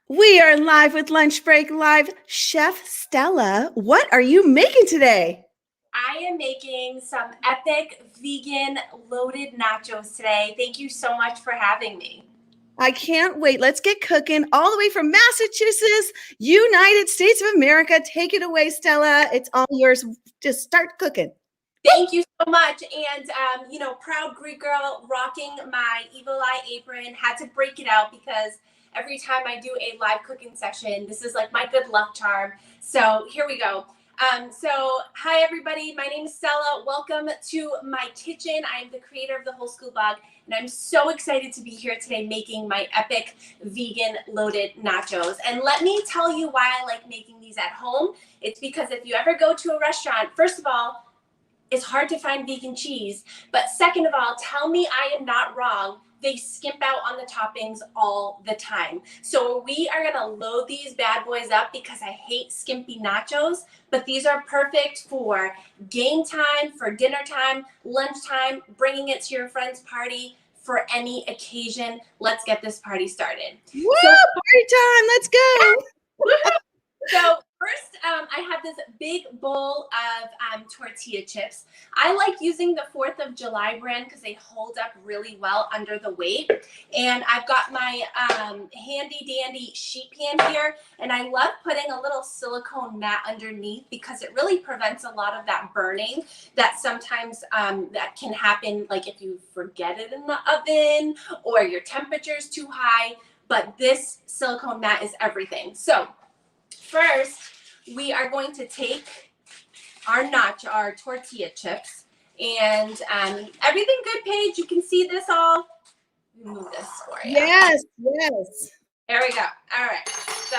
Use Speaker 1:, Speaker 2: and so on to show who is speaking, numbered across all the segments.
Speaker 1: We are live with Lunch Break Live. Chef Stella, what are you making today?
Speaker 2: I am making some epic vegan loaded nachos today. Thank you so much for having me.
Speaker 1: I can't wait. Let's get cooking all the way from Massachusetts, United States of America. Take it away, Stella. It's all yours. Just start cooking.
Speaker 2: Thank you so much. And, proud Greek girl rocking my Evil Eye apron. Had to break it out because every time I do a live cooking session, this is like my good luck charm. So here we go. Hi everybody, my name is Stella. Welcome to my kitchen. I am the creator of the Whole School Blog, and I'm so excited to be here today making my epic vegan loaded nachos. And let me tell you why I like making these at home. It's because if you ever go to a restaurant, first of all, it's hard to find vegan cheese, but second of all, tell me I am not wrong. They skimp out on the toppings all the time. So we are gonna load these bad boys up because I hate skimpy nachos, but these are perfect for game time, for dinner time, lunchtime, bringing it to your friend's party, for any occasion. Let's get this party started.
Speaker 1: Woo! Party time, let's go.
Speaker 2: So first, I have this big bowl of tortilla chips. I like using the 4th of July brand because they hold up really well under the weight. And I've got my handy dandy sheet pan here. And I love putting a little silicone mat underneath because it really prevents a lot of that burning that sometimes that can happen, like if you forget it in the oven or your temperature is too high. But this silicone mat is everything. So first, we are going to take our tortilla chips, and everything good, Paige? You can see this all? Move this for you.
Speaker 1: Yes.
Speaker 2: There we go. All right. So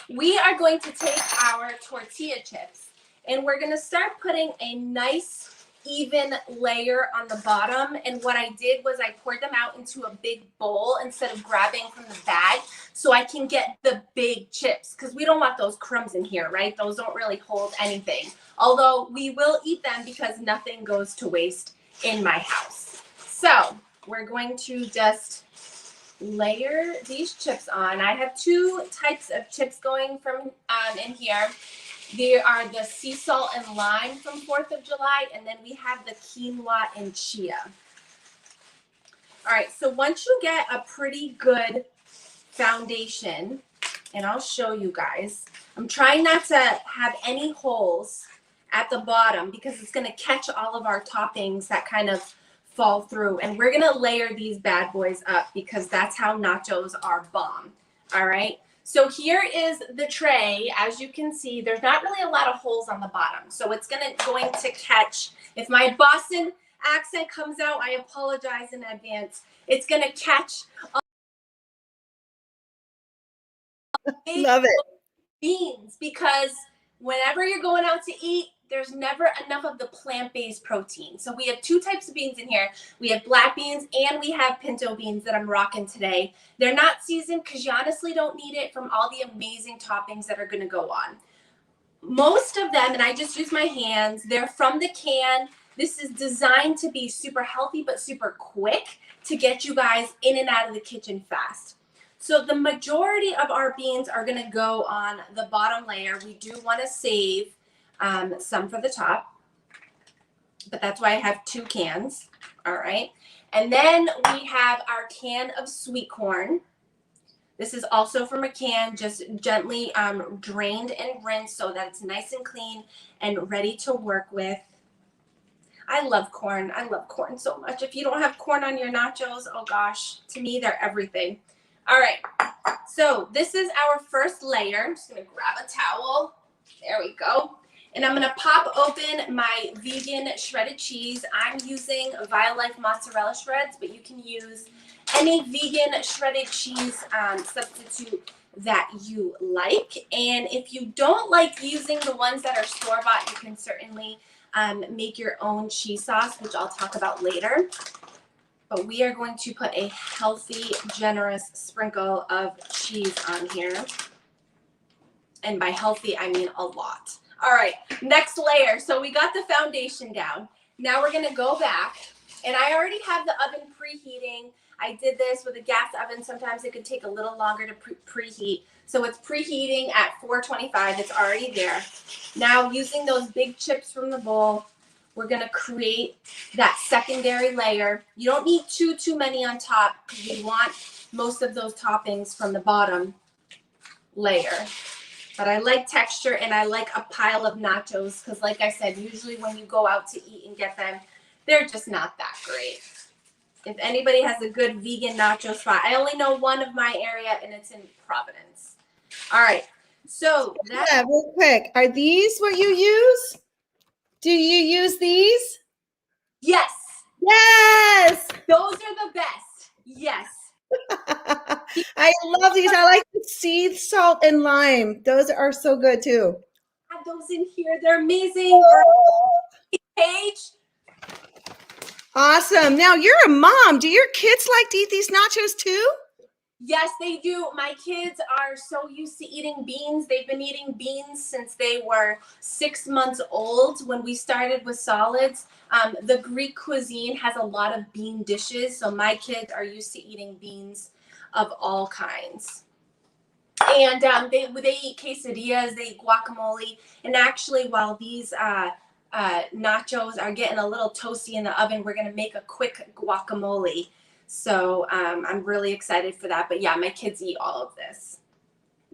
Speaker 2: we are going to take our tortilla chips, and we're going to start putting a nice even layer on the bottom. And what I did was I poured them out into a big bowl instead of grabbing from the bag so I can get the big chips, because we don't want those crumbs in here, right? Those don't really hold anything. Although we will eat them because nothing goes to waste in my house. So we're going to just layer these chips on. I have two types of chips going from in here. There are the sea salt and lime from 4th of July, and then we have the quinoa and chia. All right, so once you get a pretty good foundation, and I'll show you guys, I'm trying not to have any holes at the bottom because it's gonna catch all of our toppings that kind of fall through. And we're gonna layer these bad boys up because that's how nachos are bomb, all right? So here is the tray. As you can see, there's not really a lot of holes on the bottom. So it's going to catch, if my Boston accent comes out, I apologize in advance. It's going to catch
Speaker 1: Love it.
Speaker 2: beans, because whenever you're going out to eat, there's never enough of the plant-based protein. So we have two types of beans in here. We have black beans and we have pinto beans that I'm rocking today. They're not seasoned because you honestly don't need it from all the amazing toppings that are going to go on. Most of them, and I just use my hands, they're from the can. This is designed to be super healthy but super quick to get you guys in and out of the kitchen fast. So the majority of our beans are going to go on the bottom layer. We do want to save some for the top, but that's why I have two cans. All right. And then we have our can of sweet corn. This is also from a can, just gently drained and rinsed so that it's nice and clean and ready to work with. I love corn. I love corn so much. If you don't have corn on your nachos, oh gosh, to me, they're everything. All right. So this is our first layer. I'm just going to grab a towel. There we go. And I'm going to pop open my vegan shredded cheese. I'm using Violife mozzarella shreds, but you can use any vegan shredded cheese substitute that you like. And if you don't like using the ones that are store-bought, you can certainly make your own cheese sauce, which I'll talk about later. But we are going to put a healthy, generous sprinkle of cheese on here. And by healthy, I mean a lot. All right, next layer. So we got the foundation down. Now we're gonna go back, and I already have the oven preheating. I did this with a gas oven. Sometimes it could take a little longer to preheat. So it's preheating at 425. It's already there. Now using those big chips from the bowl, we're gonna create that secondary layer. You don't need too many on top because we want most of those toppings from the bottom layer. But I like texture and I like a pile of nachos because like I said, usually when you go out to eat and get them, they're just not that great. If anybody has a good vegan nacho spot, I only know one of my area and it's in Providence. All right, so that's
Speaker 1: real quick. Are these what you use? Do you use these?
Speaker 2: yes.
Speaker 1: Yes.
Speaker 2: Those are the best. Yes.
Speaker 1: I love these. I like the sea salt and lime. Those are so good too.
Speaker 2: Add those in here. They're amazing. Paige.
Speaker 1: Awesome. Now you're a mom. Do your kids like to eat these nachos too?
Speaker 2: Yes, they do. My kids are so used to eating beans. They've been eating beans since they were 6 months old when we started with solids. The Greek cuisine has a lot of bean dishes, so my kids are used to eating beans of all kinds. And they eat quesadillas, they eat guacamole, and actually while these nachos are getting a little toasty in the oven, we're gonna make a quick guacamole. So I'm really excited for that. But yeah, my kids eat all of this.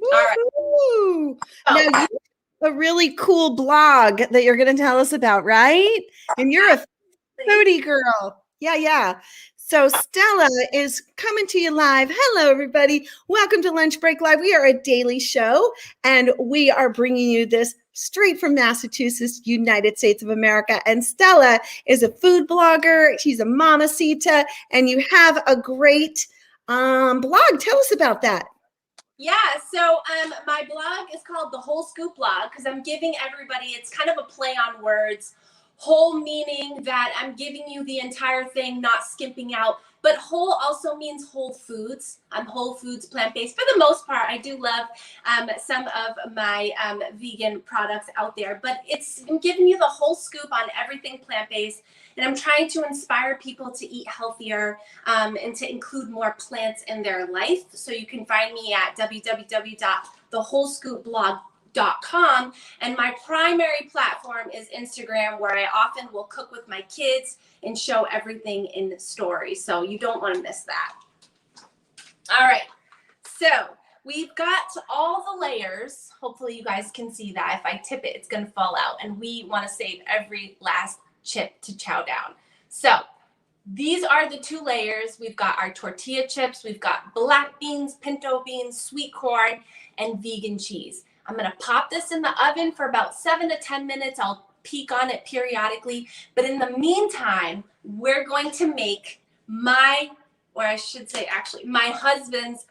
Speaker 1: All right.
Speaker 2: Oh.
Speaker 1: Now you have a really cool blog that you're going to tell us about, right? And you're a foodie girl. Yeah. So Stella is coming to you live. Hello, everybody. Welcome to Lunch Break Live. We are a daily show, and we are bringing you this straight from Massachusetts, United States of America. And Stella is a food blogger. She's a mamacita, and you have a great blog. Tell us about that.
Speaker 2: Yeah, so my blog is called The Whole Scoop Blog because I'm giving everybody, it's kind of a play on words. Whole meaning that I'm giving you the entire thing, not skimping out. But whole also means whole foods. I'm whole foods, plant-based. For the most part, I do love some of my vegan products out there. But I'm giving you the whole scoop on everything plant-based. And I'm trying to inspire people to eat healthier and to include more plants in their life. So you can find me at www.thewholescoopblog.com. And my primary platform is Instagram, where I often will cook with my kids and show everything in stories. So you don't want to miss that. All right. So we've got all the layers. Hopefully you guys can see that. If I tip it, it's going to fall out. And we want to save every last chip to chow down. So these are the 2 layers. We've got our tortilla chips. We've got black beans, pinto beans, sweet corn, and vegan cheese. I'm going to pop this in the oven for about 7 to 10 minutes. I'll peek on it periodically. But in the meantime, we're going to make my husband's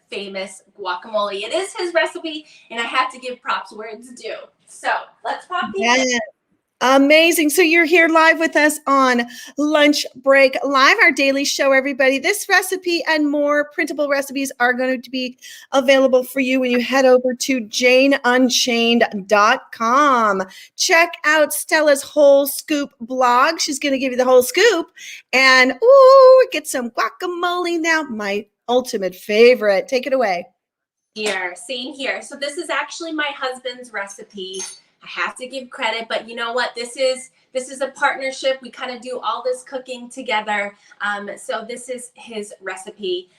Speaker 2: famous guacamole. It is his recipe, and I have to give props where it's due. So let's pop these in.
Speaker 1: Amazing. So you're here live with us on Lunch Break Live, our daily show, everybody. This recipe and more printable recipes are going to be available for you when you head over to janeunchained.com. Check out Stella's Whole Scoop blog. She's going to give you the whole scoop. And, get some guacamole now. My ultimate favorite. Take it away.
Speaker 2: Same here. So this is actually my husband's recipe. I have to give credit, but you know what? This is a partnership. We kind of do all this cooking together. So this is his recipe.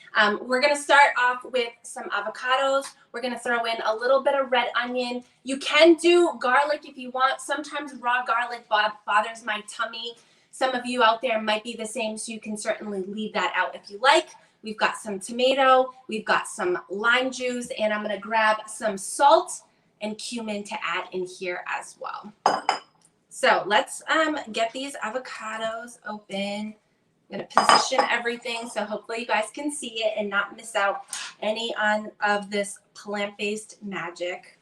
Speaker 2: We're going to start off with some avocados. We're going to throw in a little bit of red onion. You can do garlic if you want. Sometimes raw garlic bothers my tummy. Some of you out there might be the same, so you can certainly leave that out if you like. We've got some tomato. We've got some lime juice, and I'm going to grab some salt and cumin to add in here as well. So let's get these avocados open. I'm going to position everything so hopefully you guys can see it and not miss out any of this plant-based magic.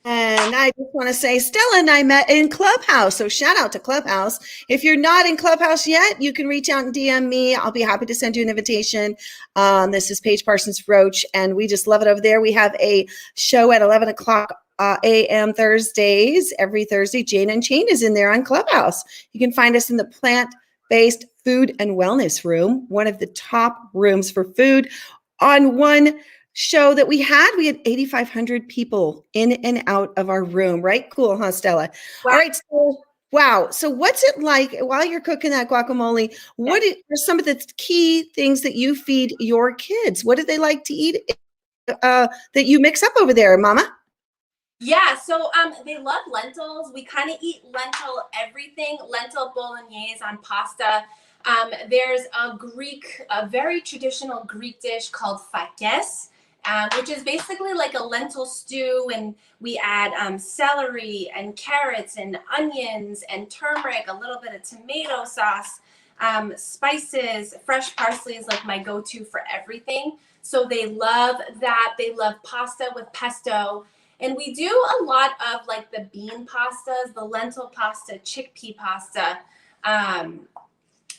Speaker 1: And I just want to say Stella and I met in Clubhouse. So shout out to Clubhouse. If you're not in Clubhouse yet, you can reach out and DM me. I'll be happy to send you an invitation. This is Paige Parsons Roach, and we just love it over there. We have a show at 11 o'clock a.m. Thursdays. Every Thursday, Jane Unchained is in there on Clubhouse. You can find us in the Plant based food and wellness room, one of the top rooms for food. On one show that we had 8,500 people in and out of our room. Right? Cool, huh, Stella?
Speaker 2: Wow.
Speaker 1: All right. So, wow. So what's it like while you're cooking that guacamole? What are some of the key things that you feed your kids? What do they like to eat that you mix up over there, Mama?
Speaker 2: Yeah, so they love lentils. We kind of eat lentil everything, lentil bolognese on pasta. There's a very traditional Greek dish called fakes, which is basically like a lentil stew, and we add celery and carrots and onions and turmeric, a little bit of tomato sauce, spices. Fresh parsley is like my go-to for everything. So they love that. They love pasta with pesto. And we do a lot of like the bean pastas, the lentil pasta, chickpea pasta,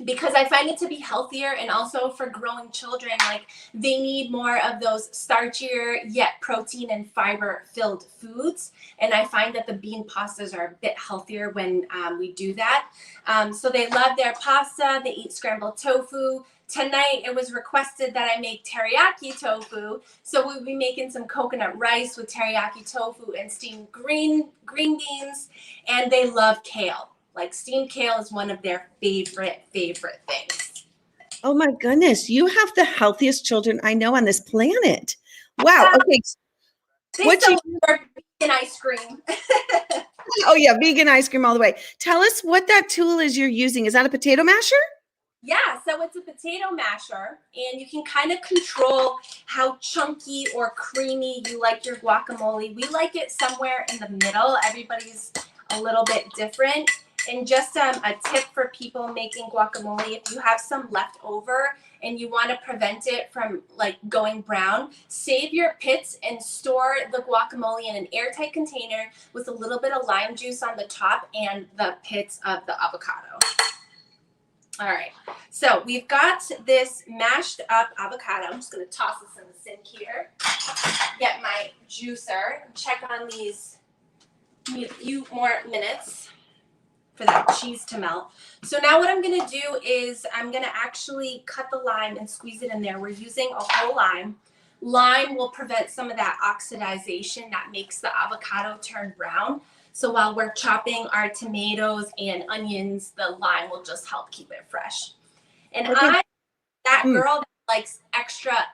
Speaker 2: because I find it to be healthier, and also for growing children, like they need more of those starchier yet protein and fiber filled foods. And I find that the bean pastas are a bit healthier when we do that. So they love their pasta. They eat scrambled tofu. Tonight it was requested that I make teriyaki tofu, so we'll be making some coconut rice with teriyaki tofu and steamed green beans, and they love kale. Like steamed kale is one of their favorite things.
Speaker 1: Oh my goodness, you have the healthiest children I know on this planet. Wow. Okay.
Speaker 2: They still serve vegan ice cream.
Speaker 1: Oh yeah, vegan ice cream all the way. Tell us what that tool is you're using. Is that a potato masher?
Speaker 2: Yeah, so it's a potato masher, and you can kind of control how chunky or creamy you like your guacamole. We like it somewhere in the middle. Everybody's a little bit different. And just a tip for people making guacamole: if you have some left over and you want to prevent it from like going brown, save your pits and store the guacamole in an airtight container with a little bit of lime juice on the top and the pits of the avocado. All right, so we've got this mashed up avocado. I'm just going to toss this in the sink here. Get my juicer. Check on these a few more minutes for that cheese to melt. So now what I'm going to do is I'm going to actually cut the lime and squeeze it in there. We're using a whole lime. Lime will prevent some of that oxidization that makes the avocado turn brown. So while we're chopping our tomatoes and onions, the lime will just help keep it fresh. And I'm that girl that likes extra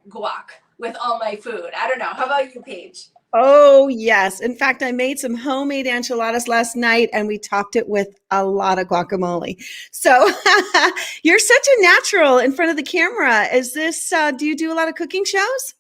Speaker 2: guac with all my food. I don't know. How about you, Paige?
Speaker 1: Oh, yes. In fact, I made some homemade enchiladas last night, and we topped it with a lot of guacamole. So you're such a natural in front of the camera. Is this, do you do a lot of cooking shows?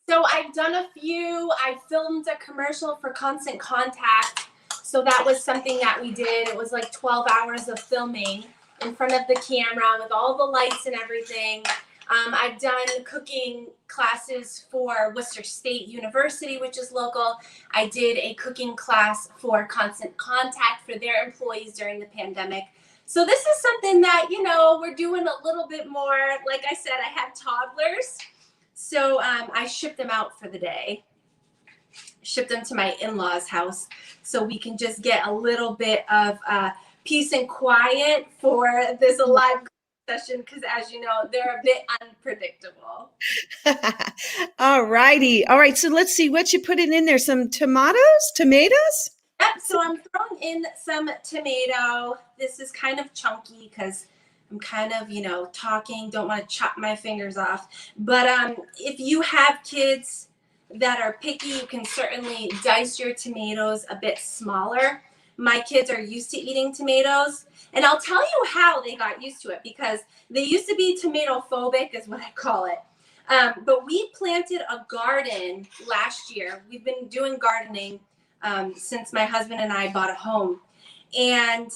Speaker 2: So I've done a few. I filmed a commercial for Constant Contact. So that was something that we did. It was like 12 hours of filming in front of the camera with all the lights and everything. I've done cooking classes for Worcester State University, which is local. I did a cooking class for Constant Contact for their employees during the pandemic. So this is something that, you know, we're doing a little bit more. Like I said, I have toddlers. So I shipped them out for the day, shipped them to my in-laws' house so we can just get a little bit of peace and quiet for this live session, because as you know, they're a bit unpredictable.
Speaker 1: All righty. All right. So let's see what you put in there. Some tomatoes?
Speaker 2: Yep. So I'm throwing in some tomato. This is kind of chunky because I'm kind of, you know, talking, don't want to chop my fingers off. But if you have kids that are picky, you can certainly dice your tomatoes a bit smaller. My kids are used to eating tomatoes, and I'll tell you how they got used to it, because they used to be tomato phobic is what I call it. But we planted a garden last year. We've been doing gardening since my husband and I bought a home, and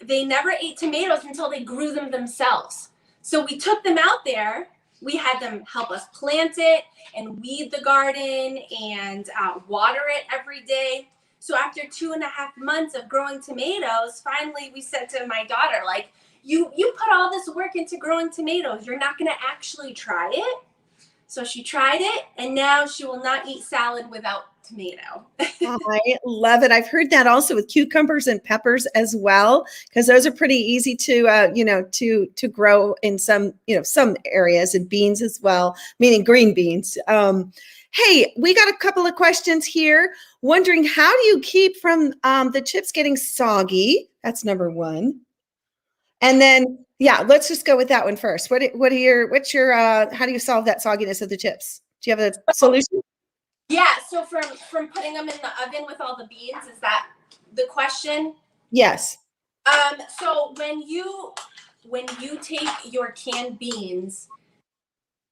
Speaker 2: they never ate tomatoes until they grew them themselves. So we took them out there. We had them help us plant it and weed the garden and water it every day. So after 2.5 months of growing tomatoes, finally we said to my daughter, like, you put all this work into growing tomatoes. You're not going to actually try it? So she tried it, and now she will not eat salad without tomato.
Speaker 1: I love it. I've heard that also with cucumbers and peppers as well, because those are pretty easy to, to grow in some, some areas, and beans as well, meaning green beans. Hey, we got a couple of questions here. Wondering, how do you keep from the chips getting soggy? That's number one. And then, yeah, let's just go with that one first. How do you solve that sogginess of the chips? Do you have a solution?
Speaker 2: Yeah, so from putting them in the oven with all the beans, is that the question?
Speaker 1: Yes.
Speaker 2: So when you take your canned beans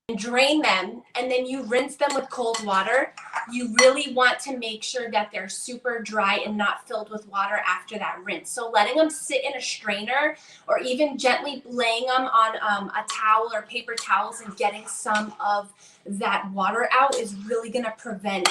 Speaker 2: and drain them, and then you rinse them with cold water, you really want to make sure that they're super dry and not filled with water after that rinse. So letting them sit in a strainer, or even gently laying them on a towel or paper towels and getting some of that water out is really going to prevent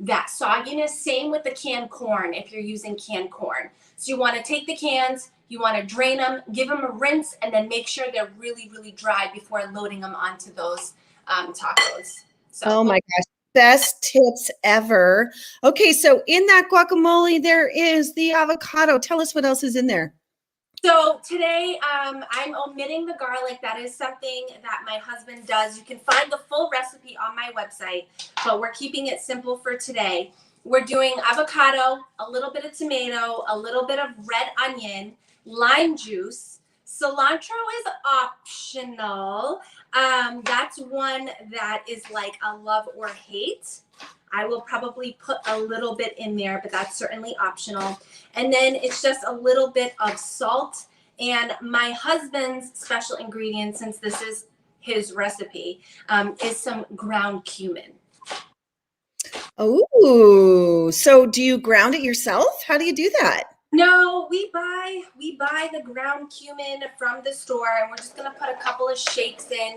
Speaker 2: that sogginess. Same with the canned corn if you're using canned corn. So you want to take the cans, you want to drain them, give them a rinse, and then make sure they're really, really dry before loading them onto those tacos. So,
Speaker 1: oh my gosh, best tips ever. Okay, so in that guacamole, there is the avocado. Tell us what else is in there.
Speaker 2: So today, I'm omitting the garlic. That is something that my husband does. You can find the full recipe on my website, but we're keeping it simple for today. We're doing avocado, a little bit of tomato, a little bit of red onion, lime juice. Cilantro is optional. That's one that is like a love or hate. I will probably put a little bit in there, but that's certainly optional. And then it's just a little bit of salt. And my husband's special ingredient, since this is his recipe, is some ground cumin.
Speaker 1: Oh, so do you ground it yourself? How do you do that?
Speaker 2: No, we buy the ground cumin from the store, and we're just gonna put a couple of shakes in.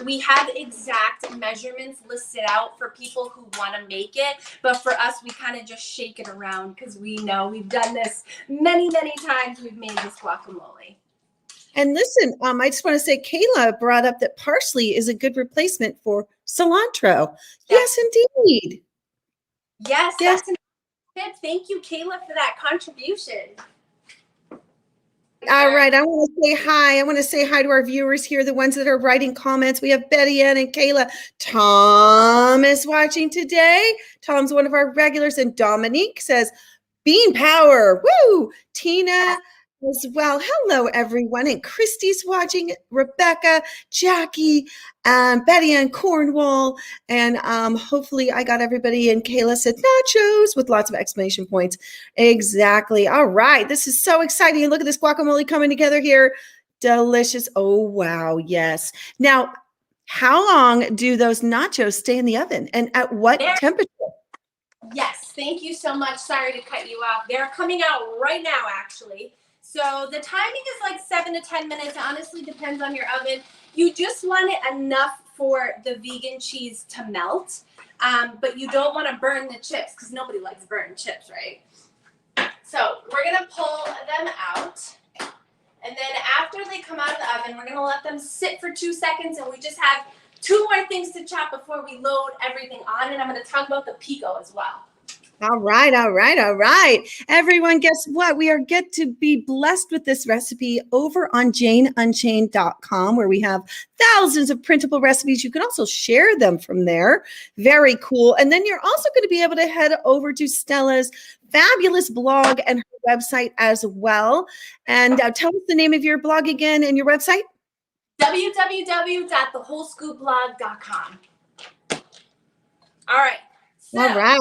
Speaker 2: We have exact measurements listed out for people who want to make it, but for us, we kind of just shake it around because we know we've done this many, many times. We've made this guacamole.
Speaker 1: And listen, I just want to say, Kayla brought up that parsley is a good replacement for cilantro. Yes, indeed.
Speaker 2: Yes. That's an tip. Thank you, Kayla, for that contribution.
Speaker 1: All right. I want to say hi. I want to say hi to our viewers here, the ones that are writing comments. We have Betty Ann and Kayla. Tom is watching today. Tom's one of our regulars. And Dominique says, bean power. Woo! Tina as well. Hello, everyone. And Christy's watching. Rebecca, Jackie, Betty Ann Cornwall. And hopefully I got everybody. And Kayla said nachos with lots of exclamation points. Exactly. All right. This is so exciting. Look at this guacamole coming together here. Delicious. Oh, wow. Yes. Now, how long do those nachos stay in the oven, and at what temperature?
Speaker 2: Yes. Thank you so much. Sorry to cut you off. They're coming out right now, actually. So the timing is like 7 to 10 minutes. It honestly depends on your oven. You just want it enough for the vegan cheese to melt, but you don't want to burn the chips because nobody likes burned chips, right? So we're going to pull them out. And then after they come out of the oven, we're going to let them sit for 2 seconds. And we just have 2 more things to chop before we load everything on. And I'm going to talk about the pico as well.
Speaker 1: All right, all right, all right. Everyone, guess what? We get to be blessed with this recipe over on janeunchained.com, where we have thousands of printable recipes. You can also share them from there. Very cool. And then you're also going to be able to head over to Stella's fabulous blog and her website as well. And tell us the name of your blog again and your website.
Speaker 2: www.thewholescoopblog.com. All right. So,
Speaker 1: all right.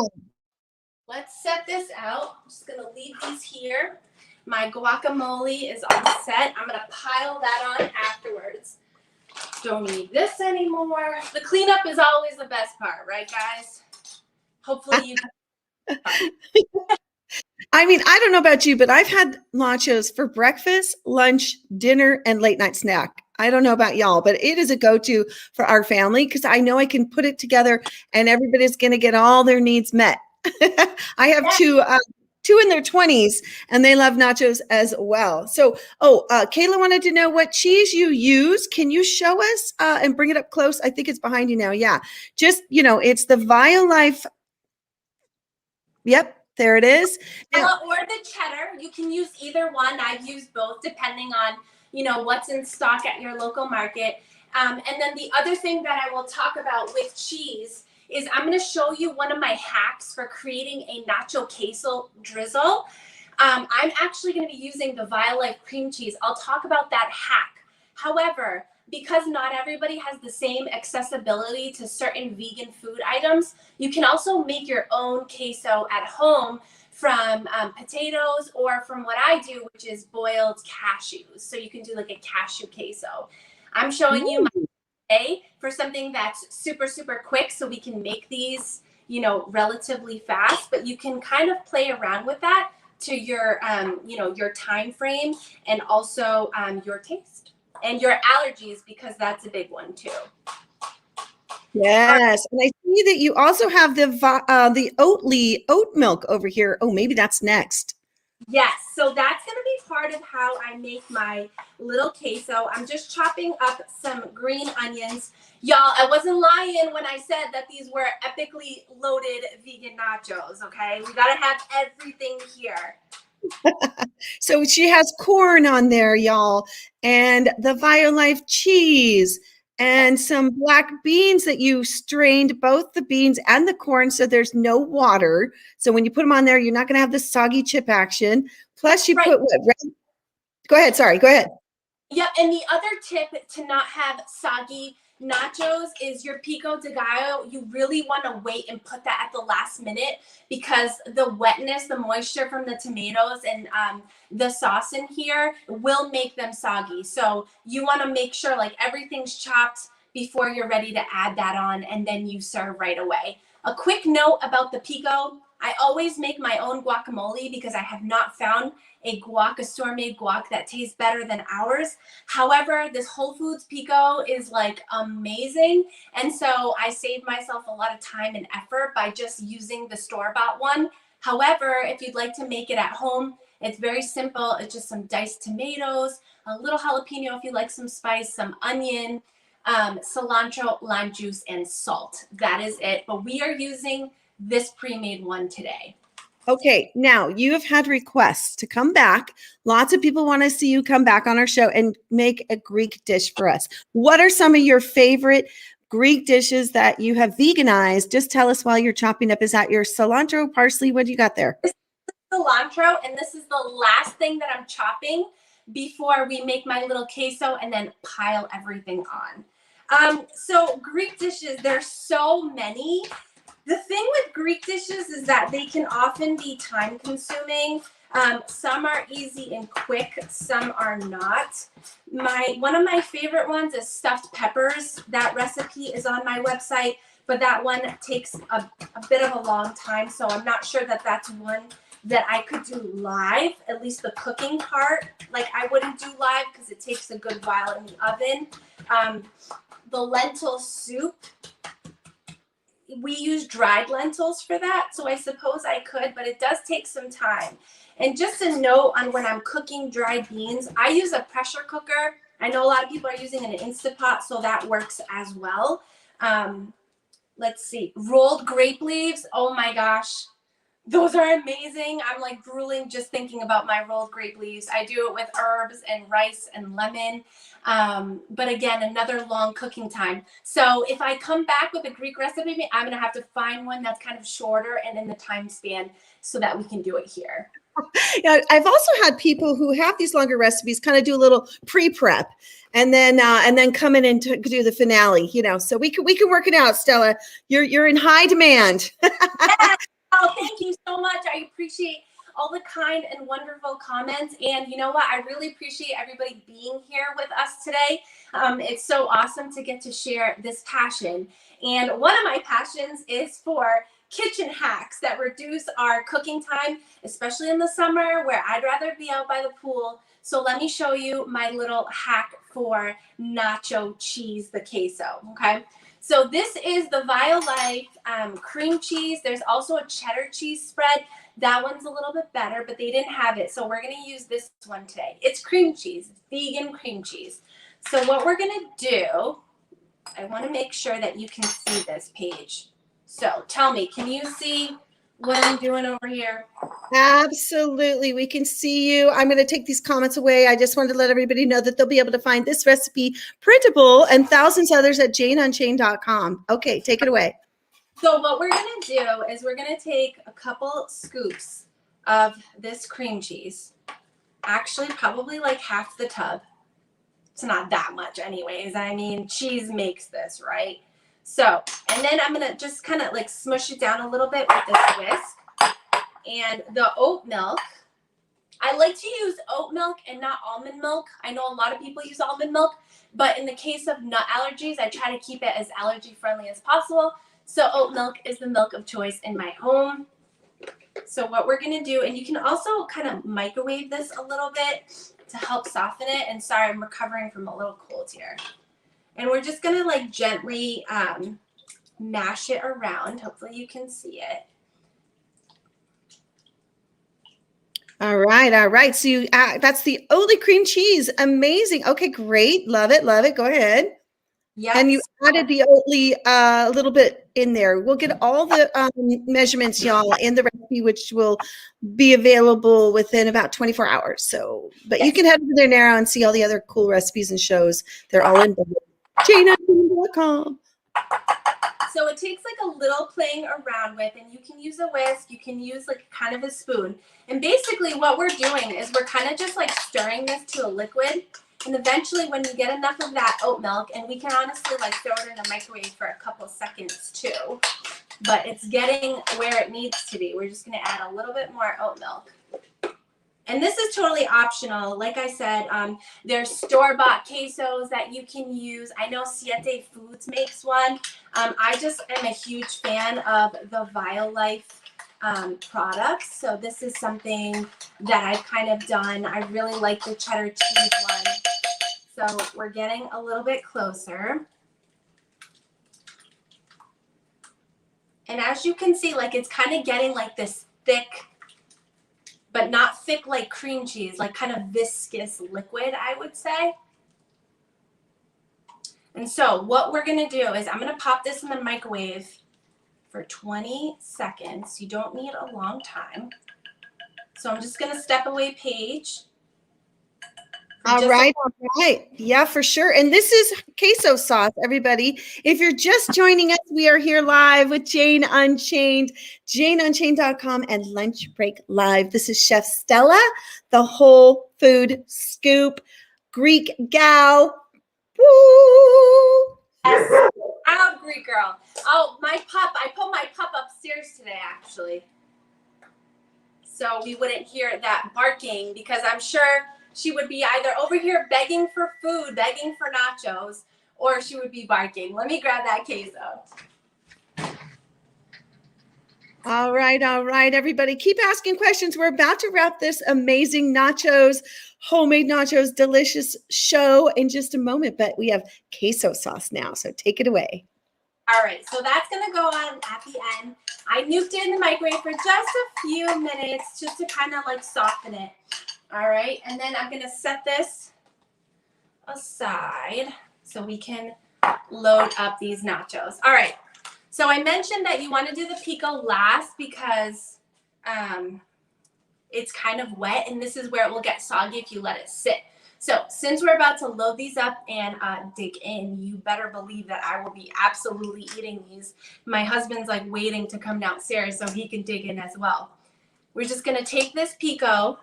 Speaker 2: let's set this out. I'm just going to leave these here. My guacamole is all set. I'm going to pile that on afterwards. Don't need this anymore. The cleanup is always the best part, right, guys? Hopefully you
Speaker 1: I mean, I don't know about you, but I've had nachos for breakfast, lunch, dinner, and late night snack. I don't know about y'all, but it is a go-to for our family because I know I can put it together and everybody's going to get all their needs met. I have two two in their 20s, and they love nachos as well. So, Kayla wanted to know what cheese you use. Can you show us and bring it up close? I think it's behind you now. Yeah. Just, it's the Violife. Yep, there it is.
Speaker 2: Now, or the cheddar. You can use either one. I've used both depending on, what's in stock at your local market. And then the other thing that I will talk about with cheese is I'm going to show you one of my hacks for creating a nacho queso drizzle. I'm actually going to be using the Violife cream cheese. I'll talk about that hack. However, because not everybody has the same accessibility to certain vegan food items, you can also make your own queso at home from potatoes, or from what I do, which is boiled cashews. So you can do like a cashew queso. I'm showing you my way for something that's super, super quick, so we can make these, relatively fast, but you can kind of play around with that to your, your time frame, and also your taste and your allergies, because that's a big one too.
Speaker 1: Yes, and I see that you also have the oat milk over here. Oh, maybe that's next.
Speaker 2: Yes, so that's going to be part of how I make my little queso. I'm just chopping up some green onions. Y'all, I wasn't lying when I said that these were epically loaded vegan nachos, okay? We got to have everything here.
Speaker 1: So she has corn on there, y'all, and the Violife cheese, and some black beans that you strained, both the beans and the corn, so there's no water. So when you put them on there, you're not going to have the soggy chip action. Plus you put what? Go ahead. Sorry. Go ahead.
Speaker 2: Yep. And the other tip to not have soggy nachos is your pico de gallo. You really want to wait and put that at the last minute, because the wetness, the moisture from the tomatoes and the sauce in here will make them soggy. So you want to make sure like everything's chopped before you're ready to add that on, and then you serve right away. A quick note about the pico. I always make my own guacamole because I have not found a store-made guac that tastes better than ours. However, this Whole Foods pico is like amazing. And so I saved myself a lot of time and effort by just using the store-bought one. However, if you'd like to make it at home, it's very simple. It's just some diced tomatoes, a little jalapeno if you like some spice, some onion, cilantro, lime juice, and salt. That is it. But we are using this pre-made one today.
Speaker 1: Okay, now you have had requests to come back. Lots of people want to see you come back on our show and make a Greek dish for us. What are some of your favorite Greek dishes that you have veganized? Just tell us while you're chopping up. Is that your cilantro, parsley? What do you got there?
Speaker 2: This is cilantro, and this is the last thing that I'm chopping before we make my little queso and then pile everything on. So Greek dishes, there's so many. The thing with Greek dishes is that they can often be time consuming. Some are easy and quick, some are not. One of my favorite ones is stuffed peppers. That recipe is on my website, but that one takes a bit of a long time, so I'm not sure that that's one that I could do live, at least the cooking part. Like I wouldn't do live because it takes a good while in the oven. The lentil soup, we use dried lentils for that, so I suppose I could, but it does take some time. And just a note on when I'm cooking dried beans, I use a pressure cooker. I know a lot of people are using an Instapot, so that works as well. Let's see, rolled grape leaves. Oh my gosh, those are amazing. I'm like drooling just thinking about my rolled grape leaves. I do it with herbs and rice and lemon. But again, another long cooking time. So if I come back with a Greek recipe, I'm going to have to find one that's kind of shorter and in the time span so that we can do it here.
Speaker 1: Yeah, I've also had people who have these longer recipes kind of do a little pre-prep and then come in and do the finale, so we can work it out. Stella, you're in high demand.
Speaker 2: Yes. Oh, thank you so much. I appreciate all the kind and wonderful comments. And you know what? I really appreciate everybody being here with us today. It's so awesome to get to share this passion. And one of my passions is for kitchen hacks that reduce our cooking time, especially in the summer where I'd rather be out by the pool. So let me show you my little hack for nacho cheese, the queso, okay? So this is the Violife cream cheese. There's also a cheddar cheese spread. That one's a little bit better, but they didn't have it. So we're gonna use this one today. It's cream cheese, it's vegan cream cheese. So what we're gonna do, I wanna make sure that you can see this page. So tell me, can you see what I'm doing over here?
Speaker 1: Absolutely. We can see you. I'm going to take these comments away. I just wanted to let everybody know that they'll be able to find this recipe printable and thousands others at janeunchained.com. Okay, take it away.
Speaker 2: So what we're going to do is we're going to take a couple scoops of this cream cheese. Actually, probably like half the tub. It's not that much anyways. I mean, cheese makes this, right? So, and then I'm going to just kind of like smush it down a little bit with this whisk. And the oat milk, I like to use oat milk and not almond milk. I know a lot of people use almond milk, but in the case of nut allergies, I try to keep it as allergy friendly as possible. So oat milk is the milk of choice in my home. So what we're going to do, and you can also kind of microwave this a little bit to help soften it. And sorry, I'm recovering from a little cold here. And we're just going to like gently mash it around. Hopefully you can see it.
Speaker 1: All right. All right. So you, that's the Oatly cream cheese. Amazing. Okay, great. Love it. Love it. Go ahead.
Speaker 2: Yes.
Speaker 1: And you added the Oatly a little bit in there. We'll get all the measurements, y'all, in the recipe, which will be available within about 24 hours. So, but you can head over there now and see all the other cool recipes and shows. They're all in janeunchained.com.
Speaker 2: So it takes like a little playing around with, and you can use a whisk, you can use like kind of a spoon. And basically what we're doing is we're kind of just like stirring this to a liquid. And eventually when you get enough of that oat milk, and we can honestly like throw it in the microwave for a couple seconds too, but it's getting where it needs to be. We're just going to add a little bit more oat milk. And this is totally optional. Like I said, there's store-bought quesos that you can use. I know Siete Foods makes one. I just am a huge fan of the Violife products. So this is something that I've kind of done. I really like the cheddar cheese one. So we're getting a little bit closer. And as you can see, like it's kind of getting like this thick, but not thick like cream cheese, like kind of viscous liquid, I would say. And so what we're gonna do is I'm gonna pop this in the microwave for 20 seconds. You don't need a long time. So I'm just gonna step away Paige.
Speaker 1: All right. Yeah, for sure. And this is queso sauce, everybody. If you're just joining us, we are here live with Jane Unchained, janeunchained.com and Lunch Break Live. This is Chef Stella, the whole food scoop, Greek gal. Woo!
Speaker 2: Yes, proud Greek girl. Oh, my pup, I put my pup upstairs today, actually. So we wouldn't hear that barking, because I'm sure she would be either over here begging for food, begging for nachos, or she would be barking. Let me grab that queso.
Speaker 1: All right, everybody. Keep asking questions. We're about to wrap this amazing nachos, homemade nachos, delicious show in just a moment, but we have queso sauce now, so take it away.
Speaker 2: All right, so that's going to go on at the end. I nuked it in the microwave for just a few minutes just to kind of like soften it. All right, and then I'm going to set this aside so we can load up these nachos. All right, so I mentioned that you want to do the pico last because it's kind of wet, and this is where it will get soggy if you let it sit. So since we're about to load these up and dig in, you better believe that I will be absolutely eating these. My husband's like waiting to come downstairs so he can dig in as well. We're just going to take this pico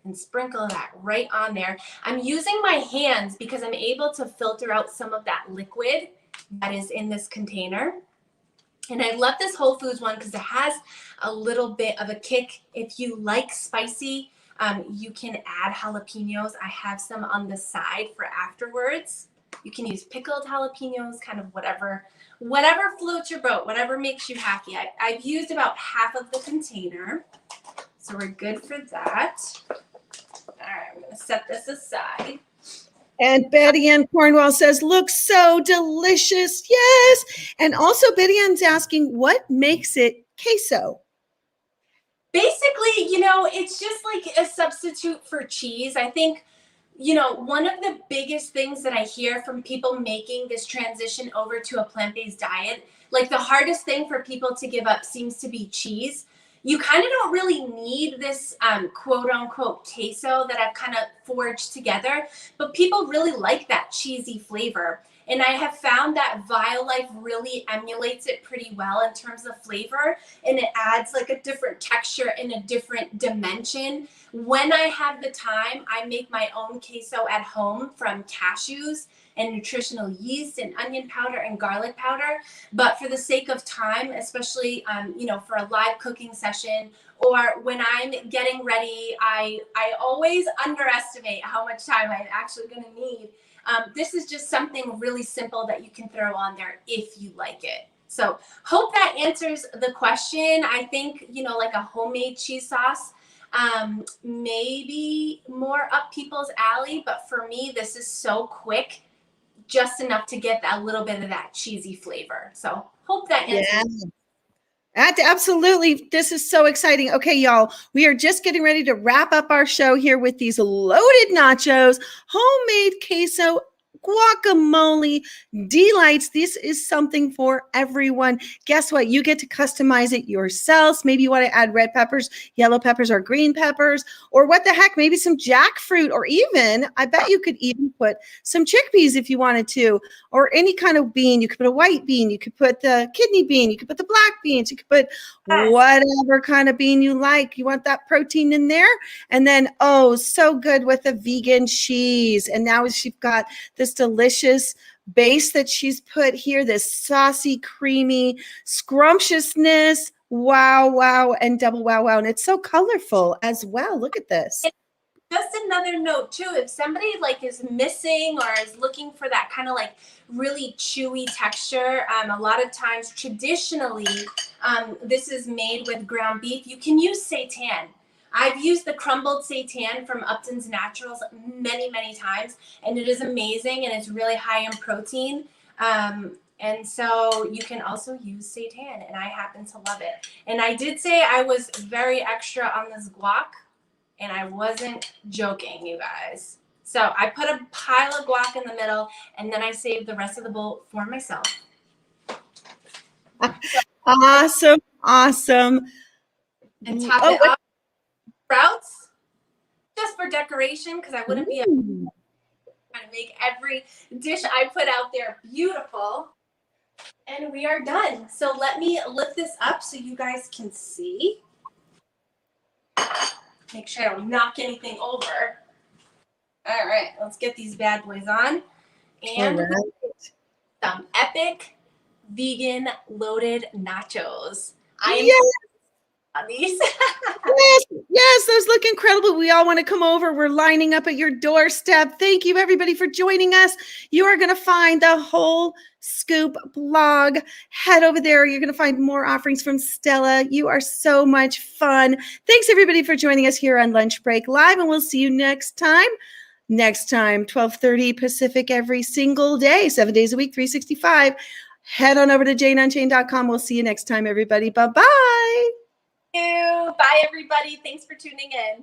Speaker 2: and sprinkle that right on there. I'm using my hands because I'm able to filter out some of that liquid that is in this container. And I love this Whole Foods one because it has a little bit of a kick. If you like spicy, you can add jalapenos. I have some on the side for afterwards. You can use pickled jalapenos, kind of whatever floats your boat, whatever makes you happy. I've used about half of the container, so we're good for that. All right, I'm gonna set this aside.
Speaker 1: And Betty Ann Cornwall says, looks so delicious. Yes. And also Betty Ann's asking, what makes it queso?
Speaker 2: Basically, it's just like a substitute for cheese. I think, one of the biggest things that I hear from people making this transition over to a plant-based diet, like the hardest thing for people to give up seems to be cheese. You kind of don't really need this quote unquote queso that I've kind of forged together, but people really like that cheesy flavor. And I have found that Violife really emulates it pretty well in terms of flavor, and it adds like a different texture and a different dimension. When I have the time, I make my own queso at home from cashews and nutritional yeast and onion powder and garlic powder. But for the sake of time, especially for a live cooking session or when I'm getting ready, I always underestimate how much time I'm actually going to need. This is just something really simple that you can throw on there if you like it. So hope that answers the question. I think, like a homemade cheese sauce, maybe more up people's alley, but for me, this is so quick, just enough to get a little bit of that cheesy flavor. So hope that answers.
Speaker 1: Absolutely. This is so exciting. Okay, y'all, we are just getting ready to wrap up our show here with these loaded nachos, homemade queso, guacamole delights. This is something for everyone. Guess what? You get to customize it yourselves. Maybe you want to add red peppers, yellow peppers, or green peppers, or what the heck, maybe some jackfruit, or even, I bet you could even put some chickpeas if you wanted to, or any kind of bean. You could put a white bean. You could put the kidney bean. You could put the black beans. You could put whatever kind of bean you like. You want that protein in there. And then, oh, so good with the vegan cheese. And now she's got this delicious base that she's put here, this saucy, creamy scrumptiousness. Wow, wow, and double wow, wow. And it's so colorful as well. Look at this.
Speaker 2: Just another note too, if somebody like is missing or is looking for that kind of like really chewy texture, a lot of times traditionally this is made with ground beef. You can use seitan. I've used the crumbled seitan from Upton's Naturals many, many times, and it is amazing, and it's really high in protein. And so you can also use seitan, and I happen to love it. And I did say I was very extra on this guac, and I wasn't joking, you guys. So I put a pile of guac in the middle, and then I saved the rest of the bowl for myself.
Speaker 1: Awesome, awesome.
Speaker 2: And top it off with sprouts, just for decoration, because I wouldn't be trying to make every dish I put out there beautiful. And we are done. So let me lift this up so you guys can see. Make sure I don't knock anything over. All right, let's get these bad boys on. And some epic vegan loaded nachos. I am on these.
Speaker 1: Yes, those look incredible. We all want to come over. We're lining up at your doorstep. Thank you, everybody, for joining us. You are going to find the whole Scoop blog. Head over there. You're going to find more offerings from Stella. You are so much fun. Thanks, everybody, for joining us here on Lunch Break Live, and we'll see you next time. Next time, 12:30 Pacific every single day, 7 days a week, 365. Head on over to janeunchained.com. We'll see you next time, everybody. Bye-bye.
Speaker 2: Bye, everybody. Thanks for tuning in.